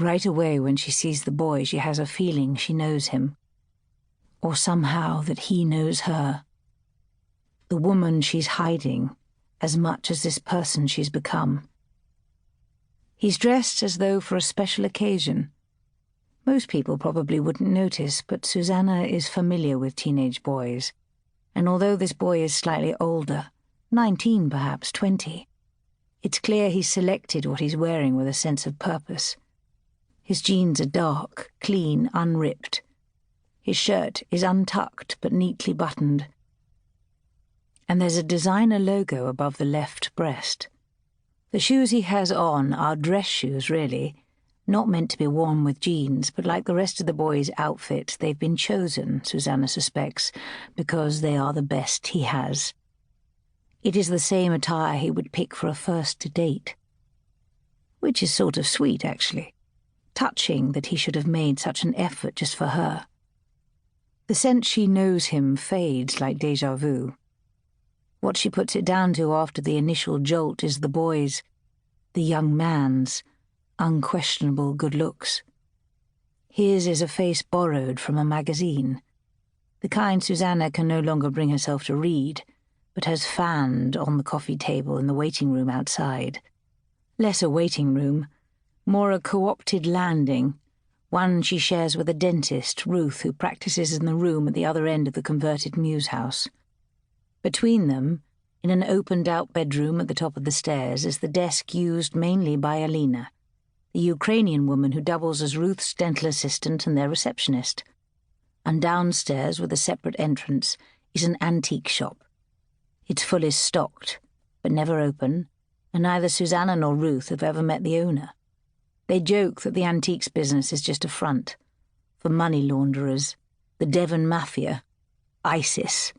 Right away when she sees the boy, she has a feeling she knows him. Or somehow that he knows her. The woman she's hiding as much as this person she's become. He's dressed as though for a special occasion. Most people probably wouldn't notice, but Susanna is familiar with teenage boys. And although this boy is slightly older, 19 perhaps, 20, it's clear he's selected what he's wearing with a sense of purpose. His jeans are dark, clean, unripped. His shirt is untucked but neatly buttoned. And there's a designer logo above the left breast. The shoes he has on are dress shoes, really, not meant to be worn with jeans, but like the rest of the boy's outfit, they've been chosen, Susanna suspects, because they are the best he has. It is the same attire he would pick for a first date. Which is sort of sweet, actually. Touching that he should have made such an effort just for her. The sense she knows him fades like déjà vu. What she puts it down to after the initial jolt is the boy's, the young man's, unquestionable good looks. His is a face borrowed from a magazine, the kind Susanna can no longer bring herself to read, but has fanned on the coffee table in the waiting room outside. Less a waiting room, more a co-opted landing, one she shares with a dentist, Ruth, who practices in the room at the other end of the converted Muse house. Between them, in an opened-out bedroom at the top of the stairs, is the desk used mainly by Alina, the Ukrainian woman who doubles as Ruth's dental assistant and their receptionist. And downstairs, with a separate entrance, is an antique shop. Its full is stocked, but never open, and neither Susanna nor Ruth have ever met the owner. They joke that the antiques business is just a front, for money launderers, the Devon Mafia, ISIS.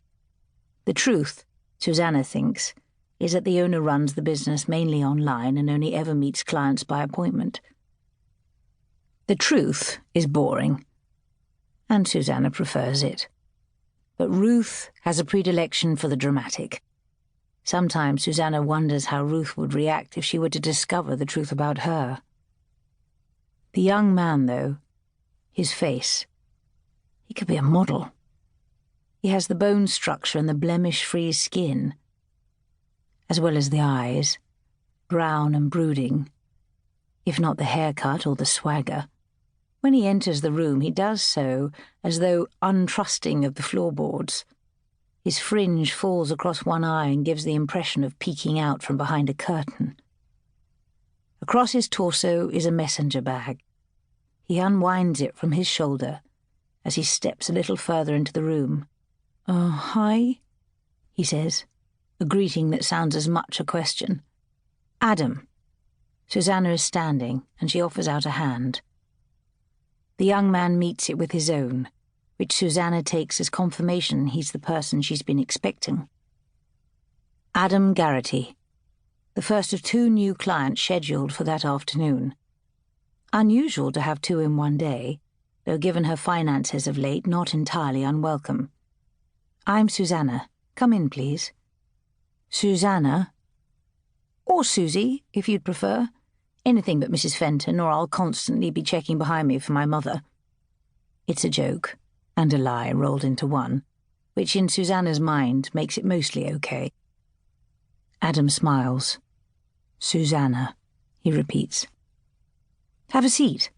The truth, Susanna thinks, is that the owner runs the business mainly online and only ever meets clients by appointment. The truth is boring, and Susanna prefers it. But Ruth has a predilection for the dramatic. Sometimes Susanna wonders how Ruth would react if she were to discover the truth about her. The young man, though, his face, he could be a model. He has the bone structure and the blemish-free skin, as well as the eyes, brown and brooding, if not the haircut or the swagger. When he enters the room, he does so as though untrusting of the floorboards. His fringe falls across one eye and gives the impression of peeking out from behind a curtain. Across his torso is a messenger bag. He unwinds it from his shoulder as he steps a little further into the room. Hi, he says, a greeting that sounds as much a question. Adam. Susanna is standing, and she offers out a hand. The young man meets it with his own, which Susanna takes as confirmation he's the person she's been expecting. Adam Geraghty, the first of 2 new clients scheduled for that afternoon. Unusual to have 2 in one day, though given her finances of late, not entirely unwelcome. I'm Susanna. Come in, please. Susanna? Or Susie, if you'd prefer. Anything but Mrs. Fenton, or I'll constantly be checking behind me for my mother. It's a joke, and a lie rolled into one, which in Susanna's mind makes it mostly okay. Adam smiles. Susanna, he repeats. Have a seat.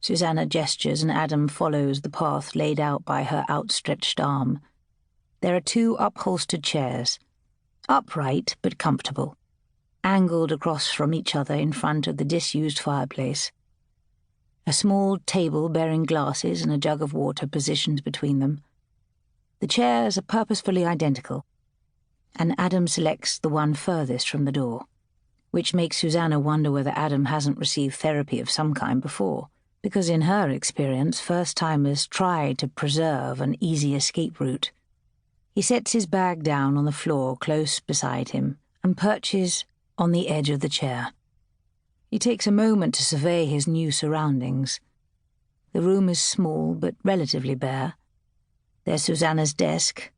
Susanna gestures, and Adam follows the path laid out by her outstretched arm. There are 2 upholstered chairs, upright but comfortable, angled across from each other in front of the disused fireplace. A small table bearing glasses and a jug of water positioned between them. The chairs are purposefully identical, and Adam selects the one furthest from the door, which makes Susanna wonder whether Adam hasn't received therapy of some kind before, because in her experience, first-timers try to preserve an easy escape route. He sets his bag down on the floor close beside him and perches on the edge of the chair. He takes a moment to survey his new surroundings. The room is small but relatively bare. There's Susanna's desk,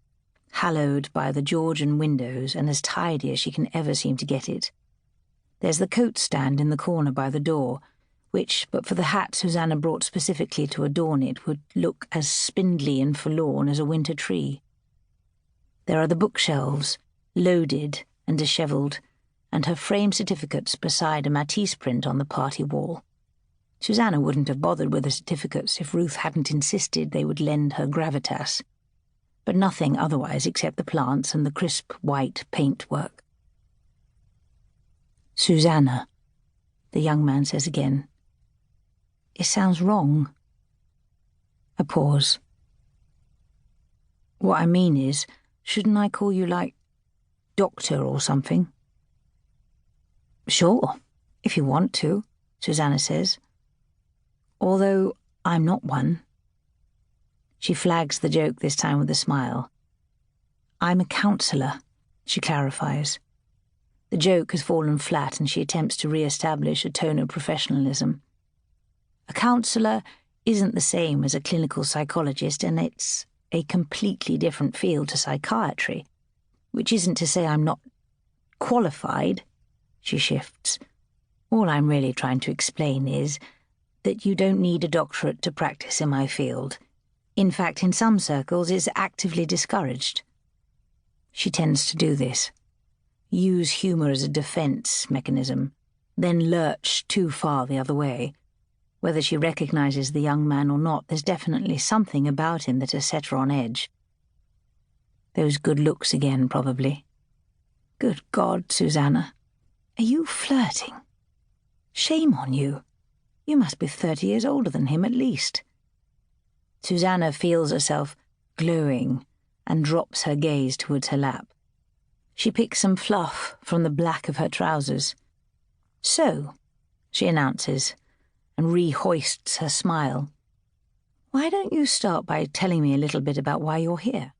hallowed by the Georgian windows and as tidy as she can ever seem to get it. There's the coat stand in the corner by the door, which, but for the hat Susanna brought specifically to adorn it, would look as spindly and forlorn as a winter tree. There are the bookshelves, loaded and dishevelled, and her framed certificates beside a Matisse print on the party wall. Susanna wouldn't have bothered with the certificates if Ruth hadn't insisted they would lend her gravitas, but nothing otherwise except the plants and the crisp white paintwork. "Susanna," the young man says again. "It sounds wrong." A pause. "What I mean is, shouldn't I call you, like, doctor or something?" "Sure, if you want to," Susanna says. "Although I'm not one." She flags the joke this time with a smile. "I'm a counsellor," she clarifies. The joke has fallen flat and she attempts to re-establish a tone of professionalism. A counsellor isn't the same as a clinical psychologist, and it's a completely different field to psychiatry, which isn't to say I'm not qualified. She shifts. "All I'm really trying to explain is that you don't need a doctorate to practice in my field. In fact, in some circles, it's actively discouraged." She tends to do this. Use humour as a defence mechanism, then lurch too far the other way. Whether she recognises the young man or not, there's definitely something about him that has set her on edge. Those good looks again, probably. Good God, Susanna. Are you flirting? Shame on you. You must be 30 years older than him at least. Susanna feels herself glowing and drops her gaze towards her lap. She picks some fluff from the black of her trousers. "So," she announces, and rehoists her smile. "Why don't you start by telling me a little bit about why you're here?"